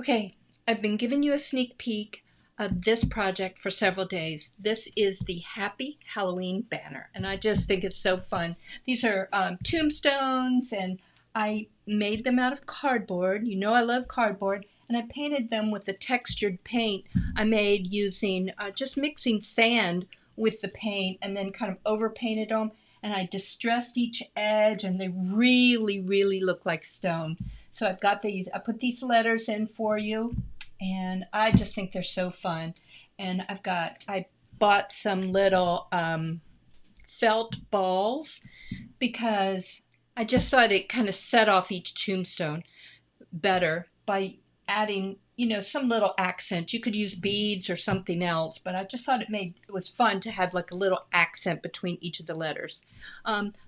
Okay, I've been giving you a sneak peek of this project for several days. This is the Happy Halloween banner, and I just think it's so fun. These are tombstones, and I made them out of cardboard. You know I love cardboard, and I painted them with the textured paint I made using just mixing sand with the paint and then kind of overpainted them. And I distressed each edge, and they really, really look like stone. So I've got these, I put these letters in for you, and I just think they're so fun. And I bought some little felt balls because I just thought it kind of set off each tombstone better by adding, some little accent. You could use beads or something else, but I just thought it was fun to have like a little accent between each of the letters.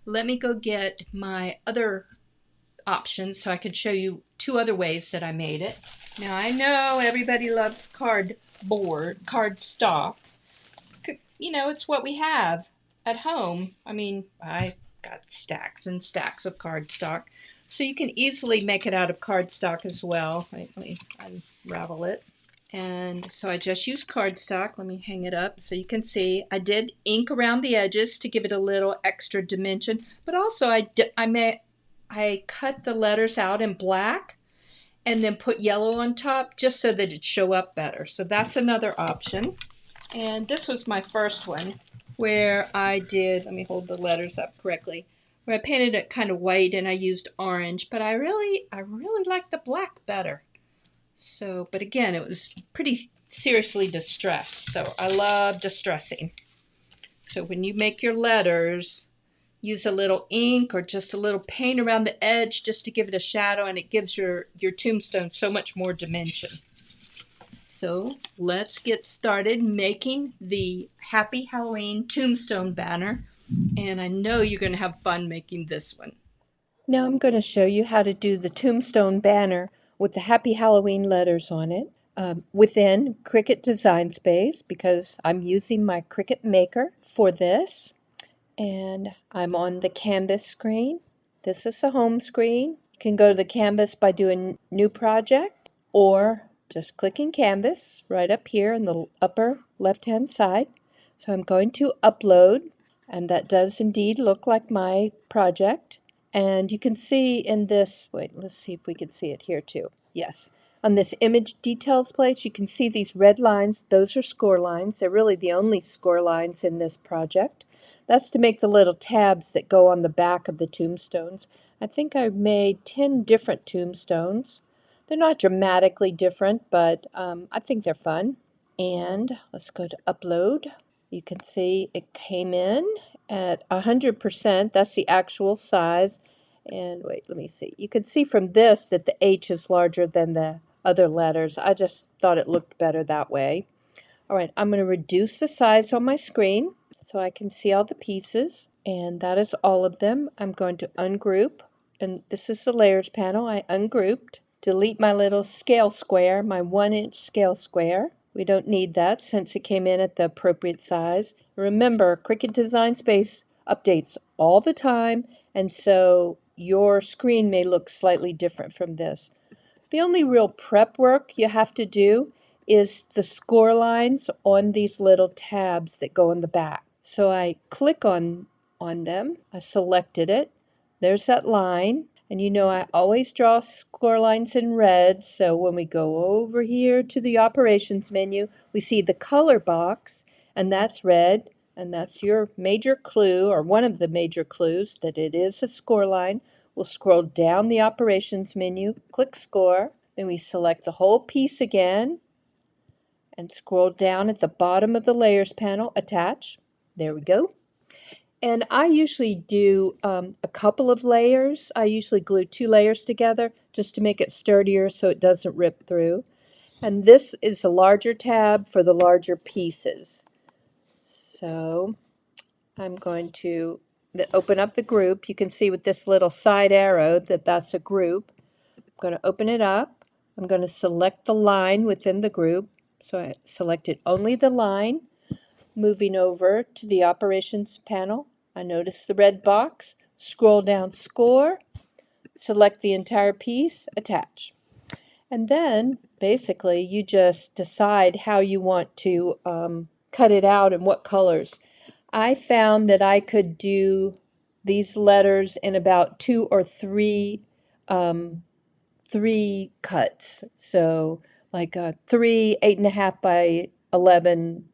Let me go get my other options so I can show you two other ways that I made it. Now I know everybody loves cardstock. It's what we have at home. I mean, I got stacks and stacks of cardstock. So you can easily make it out of cardstock as well. Let me unravel it. And so I just used cardstock. Let me hang it up so you can see. I did ink around the edges to give it a little extra dimension, but also I cut the letters out in black and then put yellow on top just so that it'd show up better. So that's another option. And this was my first one where I did, let me hold the letters up correctly, where I painted it kind of white and I used orange, but I really like the black better. So, but again, it was pretty seriously distressed. So I love distressing. So when you make your letters, use a little ink or just a little paint around the edge just to give it a shadow, and it gives your tombstone so much more dimension. So let's get started making the Happy Halloween tombstone banner, and I know you're going to have fun making this one. Now I'm going to show you how to do the tombstone banner with the Happy Halloween letters on it within Cricut Design Space because I'm using my Cricut Maker for this. And I'm on the canvas screen. This is the home screen. You can go to the canvas by doing new project or just clicking canvas right up here in the upper left hand side. So I'm going to upload, and that does indeed look like my project. And you can see in this, wait, let's see if we can see it here too. Yes. On this image details place, you can see these red lines. Those are score lines. They're really the only score lines in this project. That's to make the little tabs that go on the back of the tombstones. I think I've made 10 different tombstones. They're not dramatically different, but I think they're fun. And let's go to upload. You can see it came in at 100%. That's the actual size. And wait, let me see. You can see from this that the H is larger than the other letters. I just thought it looked better that way. All right, I'm going to reduce the size on my screen so I can see all the pieces. And that is all of them. I'm going to ungroup. And this is the layers panel. I ungrouped. Delete my little scale square, my 1-inch scale square. We don't need that since it came in at the appropriate size. Remember, Cricut Design Space updates all the time, and so your screen may look slightly different from this. The only real prep work you have to do is the score lines on these little tabs that go on the back. So I click on them, I selected it, there's that line, and I always draw score lines in red, so when we go over here to the operations menu, we see the color box, and that's red, and that's your major clue, or one of the major clues, that it is a score line. We'll scroll down the operations menu, click score, then we select the whole piece again, and scroll down at the bottom of the layers panel, attach. There we go. And I usually do a couple of layers. I usually glue 2 layers together just to make it sturdier so it doesn't rip through. And this is a larger tab for the larger pieces. So I'm going to open up the group. You can see with this little side arrow that that's a group. I'm going to open it up. I'm going to select the line within the group. So I selected only the line. Moving over to the operations panel, I notice the red box, scroll down score, select the entire piece, attach. And then basically you just decide how you want to cut it out and what colors. I found that I could do these letters in about two or um, three cuts. So like a 8.5 by 11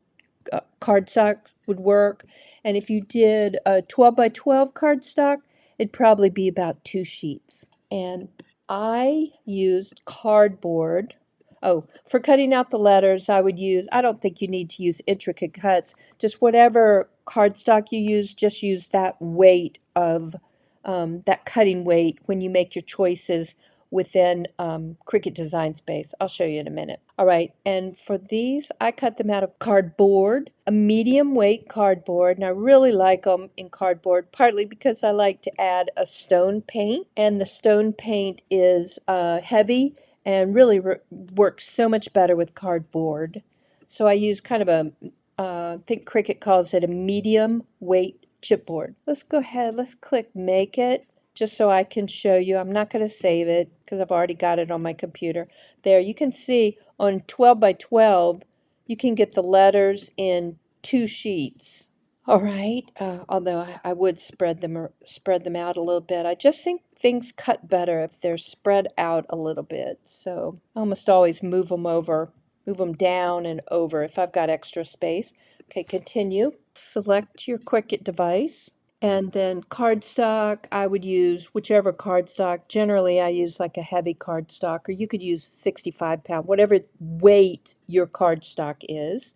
cardstock would work. And if you did a 12 by 12 cardstock, it'd probably be about 2 sheets. And I used cardboard. Oh, for cutting out the letters, I don't think you need to use intricate cuts. Just whatever cardstock you use, just use that weight of, that cutting weight when you make your choices within Cricut Design Space. I'll show you in a minute. All right, and for these, I cut them out of cardboard, a medium weight cardboard, and I really like them in cardboard, partly because I like to add a stone paint, and the stone paint is heavy and really works so much better with cardboard. So I use kind of I think Cricut calls it a medium weight chipboard. Let's go ahead, let's click Make It, just so I can show you. I'm not going to save it because I've already got it on my computer. There, you can see on 12 by 12, you can get the letters in 2 sheets. All right, although I would spread them out a little bit. I just think things cut better if they're spread out a little bit. So I almost always move them down and over if I've got extra space. Okay, continue. Select your Cricut device. And then cardstock, I would use whichever cardstock. Generally, I use like a heavy cardstock, or you could use 65-pound, whatever weight your cardstock is.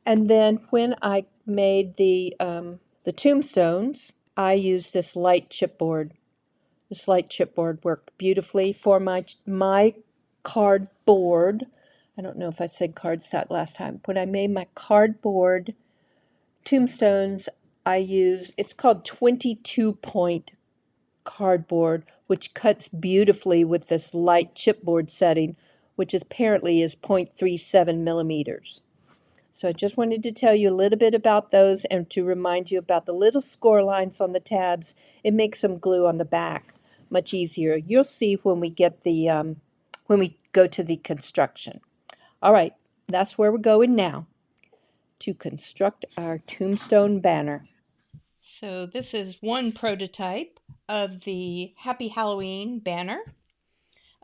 And then when I made the tombstones, I used this light chipboard. This light chipboard worked beautifully for my cardboard. I don't know if I said cardstock last time. When I made my cardboard tombstones, it's called 22-point cardboard, which cuts beautifully with this light chipboard setting, which apparently is 0.37 millimeters. So I just wanted to tell you a little bit about those and to remind you about the little score lines on the tabs. It makes some glue on the back much easier. You'll see when we get when we go to the construction. All right, that's where we're going now, to construct our tombstone banner. So this is one prototype of the Happy Halloween banner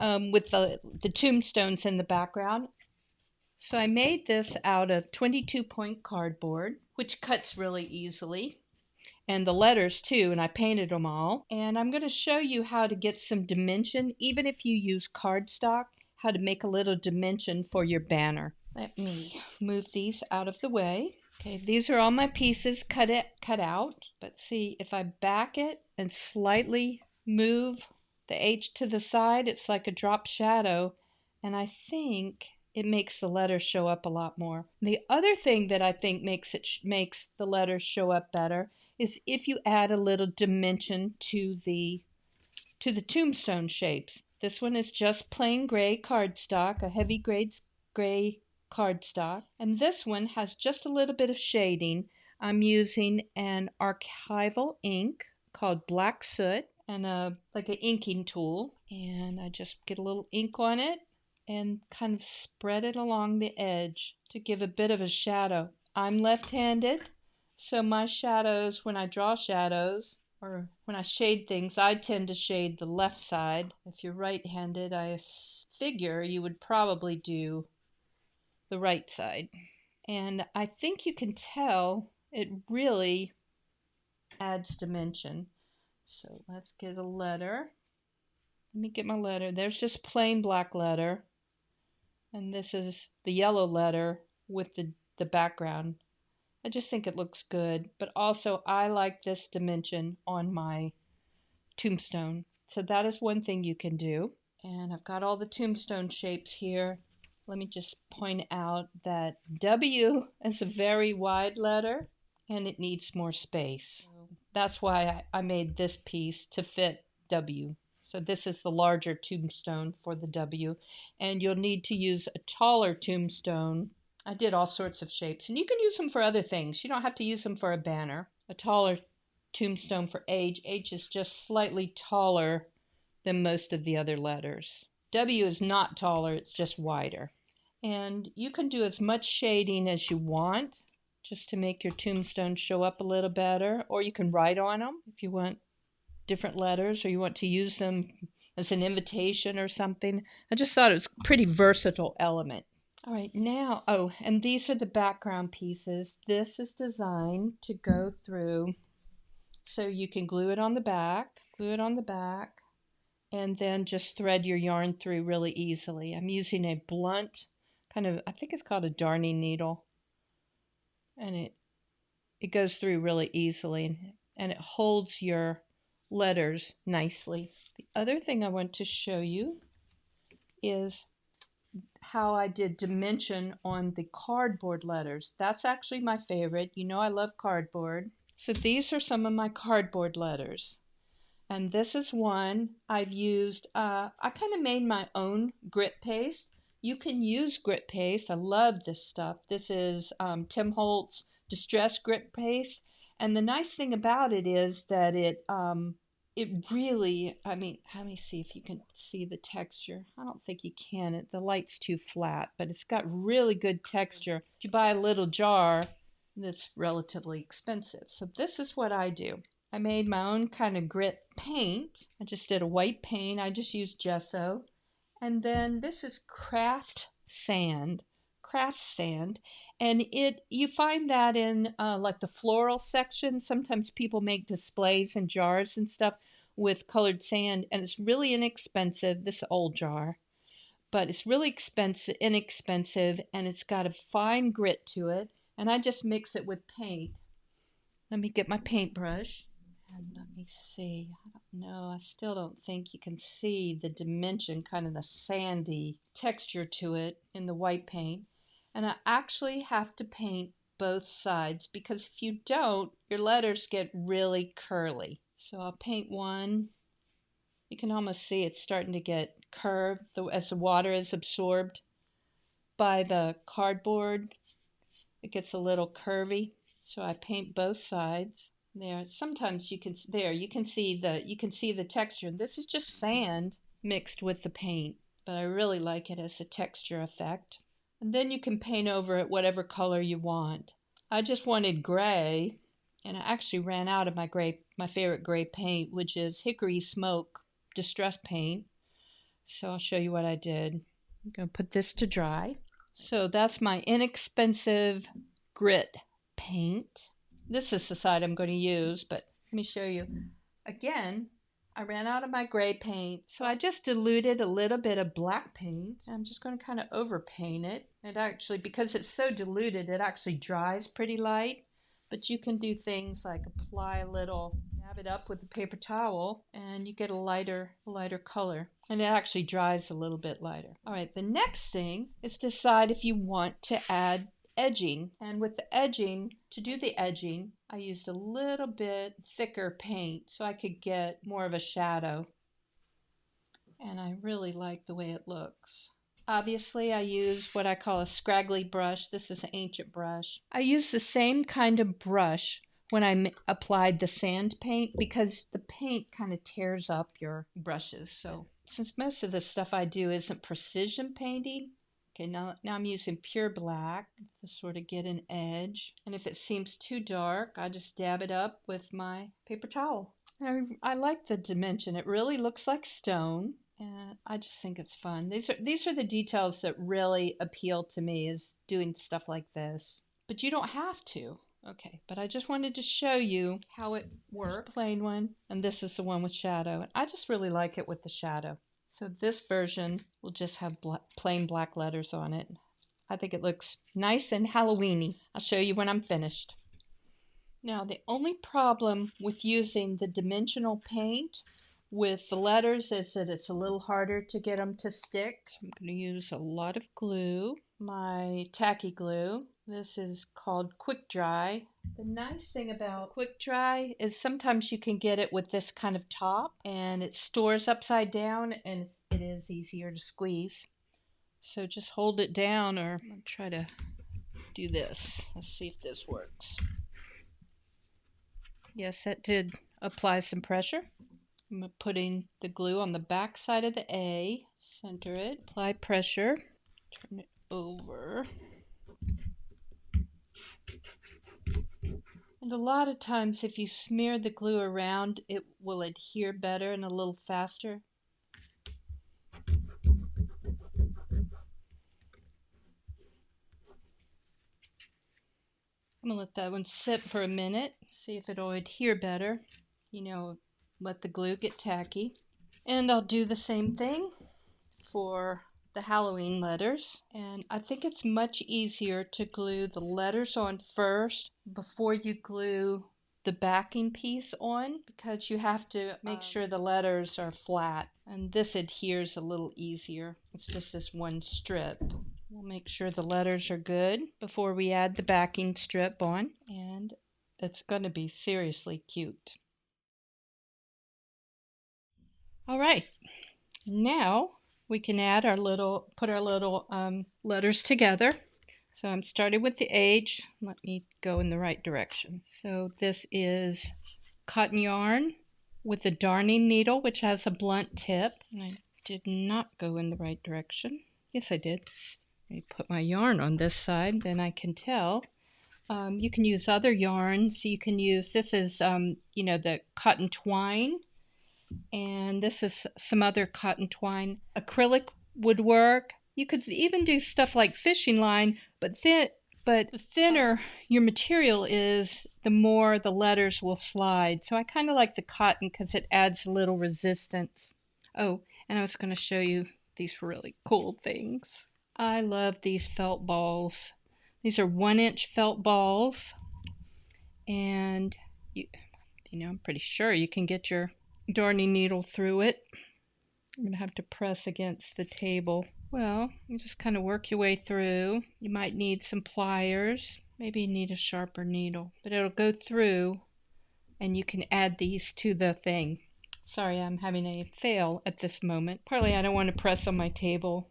with the tombstones in the background. So I made this out of 22-point cardboard, which cuts really easily, and the letters too, and I painted them all. And I'm going to show you how to get some dimension, even if you use cardstock, how to make a little dimension for your banner. Let me move these out of the way. Okay, these are all my pieces cut out. But see, if I back it and slightly move the H to the side, it's like a drop shadow, and I think it makes the letters show up a lot more. The other thing that I think makes the letters show up better is if you add a little dimension to the tombstone shapes. This one is just plain gray cardstock, a heavy gray cardstock, and this one has just a little bit of shading. I'm using an archival ink called Black Soot and like an inking tool, and I just get a little ink on it and kind of spread it along the edge to give a bit of a shadow. I'm left-handed, so my shadows, when I draw shadows or when I shade things, I tend to shade the left side. If you're right-handed, I figure you would probably do the right side. And I think you can tell it really adds dimension. So let's get a letter. Let me get my letter. There's just plain black letter. And this is the yellow letter with the background. I just think it looks good, but also I like this dimension on my tombstone. So that is one thing you can do. And I've got all the tombstone shapes here. Let me just point out that W is a very wide letter and it needs more space. That's why I made this piece to fit W. So this is the larger tombstone for the W, and you'll need to use a taller tombstone. I did all sorts of shapes, and you can use them for other things. You don't have to use them for a banner. A taller tombstone for H. H is just slightly taller than most of the other letters. W is not taller, it's just wider. And you can do as much shading as you want just to make your tombstones show up a little better, or you can write on them if you want different letters or you want to use them as an invitation or something. I just thought it was a pretty versatile element. All right, now, oh, and these are the background pieces. This is designed to go through, so you can glue it on the back, and then just thread your yarn through really easily. I'm using a blunt, kind of, I think it's called a darning needle, and it goes through really easily, and it holds your letters nicely. The other thing I want to show you is how I did dimension on the cardboard letters. That's actually my favorite. You know I love cardboard. So these are some of my cardboard letters. And this is one I've used. I kind of made my own grit paste. You can use grit paste. I love this stuff. This is Tim Holtz Distress Grit Paste. And the nice thing about it is that it really, I mean, let me see if you can see the texture. I don't think you can. The light's too flat, but it's got really good texture. If you buy a little jar, that's relatively expensive. So this is what I do. I made my own kind of grit paint. I just did a white paint. I just used gesso. And then this is craft sand. And you find that in like the floral section. Sometimes people make displays in jars and stuff with colored sand, and it's really inexpensive. This old jar, but it's really inexpensive, and it's got a fine grit to it. And I just mix it with paint. Let me get my paintbrush. And let me see. I don't know. I still don't think you can see the dimension, kind of the sandy texture to it in the white paint. And I actually have to paint both sides because if you don't, your letters get really curly. So I'll paint one. You can almost see it's starting to get curved as the water is absorbed by the cardboard. It gets a little curvy. So I paint both sides. There, sometimes you can see the texture. This is just sand mixed with the paint, but I really like it as a texture effect. And then you can paint over it whatever color you want. I just wanted gray, and I actually ran out of my favorite gray paint, which is Hickory Smoke Distress Paint. So I'll show you what I did. I'm going to put this to dry. So that's my inexpensive grit paint. This is the side I'm going to use, but let me show you. Again, I ran out of my gray paint, so I just diluted a little bit of black paint. I'm just going to kind of overpaint it. It actually, because it's so diluted, it actually dries pretty light. But you can do things like apply a little, dab it up with a paper towel, and you get a lighter color. And it actually dries a little bit lighter. All right, the next thing is decide if you want to add edging. And with the edging, to do the edging, I used a little bit thicker paint so I could get more of a shadow. And I really like the way it looks. Obviously, I use what I call a scraggly brush. This is an ancient brush. I use the same kind of brush when I applied the sand paint because the paint kind of tears up your brushes. So since most of the stuff I do isn't precision painting, okay, now I'm using pure black to sort of get an edge. And if it seems too dark, I just dab it up with my paper towel. I like the dimension. It really looks like stone. And I just think it's fun. These are the details that really appeal to me, is doing stuff like this. But you don't have to. Okay, but I just wanted to show you how it works. Plain one, and this is the one with shadow. And I just really like it with the shadow. So this version will just have plain black letters on it. I think it looks nice and Halloween-y. I'll show you when I'm finished. Now, the only problem with using the dimensional paint with the letters is that it's a little harder to get them to stick. So I'm going to use a lot of glue, my tacky glue. This is called Quick Dry. The nice thing about Quick Dry is sometimes you can get it with this kind of top, and it stores upside down, and it is easier to squeeze. So just hold it down, or I'll try to do this. Let's see if this works. Yes, that did apply some pressure. I'm putting the glue on the back side of the A, center it, apply pressure, turn it over. And a lot of times if you smear the glue around, it will adhere better and a little faster. I'm gonna let that one sit for a minute, see if it'll adhere better. You know, let the glue get tacky. And I'll do the same thing for the Halloween letters. And I think it's much easier to glue the letters on first before you glue the backing piece on, because you have to make sure the letters are flat. And this adheres a little easier. It's just this one strip. We'll make sure the letters are good before we add the backing strip on, and it's going to be seriously cute. All right, now we can add put our little letters together. So I'm starting with the H. Let me go in the right direction. So this is cotton yarn with a darning needle, which has a blunt tip. And I did not go in the right direction. Yes, I did. Let me put my yarn on this side, then I can tell. You can use other yarns. You can use, this is, the cotton twine, and this is some other cotton twine. Acrylic would work. You could even do stuff like fishing line, but the thinner your material is, the more the letters will slide. So I kind of like the cotton because it adds a little resistance. Oh, and I was going to show you these really cool things. I love these felt balls. These are 1-inch felt balls, and I'm pretty sure you can get your darning needle through it. I'm going to have to press against the table. Well, you just kind of work your way through. You might need some pliers. Maybe you need a sharper needle, but it'll go through, and you can add these to the thing. Sorry, I'm having a fail at this moment. Partly I don't want to press on my table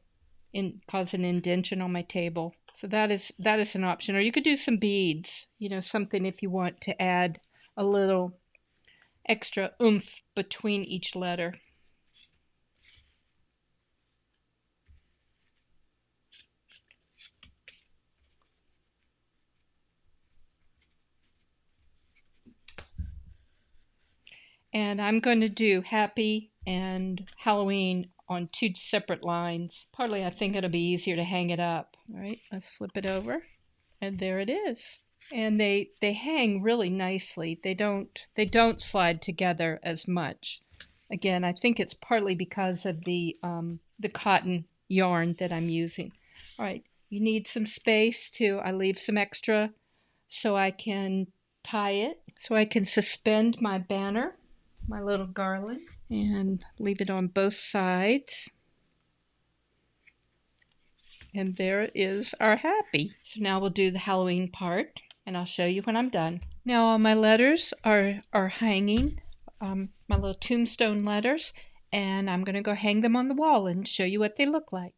and cause an indentation on my table. So that is an option. Or you could do some beads, something if you want to add a little extra oomph between each letter. And I'm going to do Happy and Halloween on 2 separate lines. Partly I think it'll be easier to hang it up. All right, let's flip it over. And there it is. And they hang really nicely. They don't slide together as much. Again, I think it's partly because of the cotton yarn that I'm using. All right, you need some space too. I leave some extra so I can tie it, so I can suspend my banner, my little garland, and leave it on both sides. And there is our Happy. So now we'll do the Halloween part, and I'll show you when I'm done. Now all my letters are hanging, my little tombstone letters, and I'm going to go hang them on the wall and show you what they look like.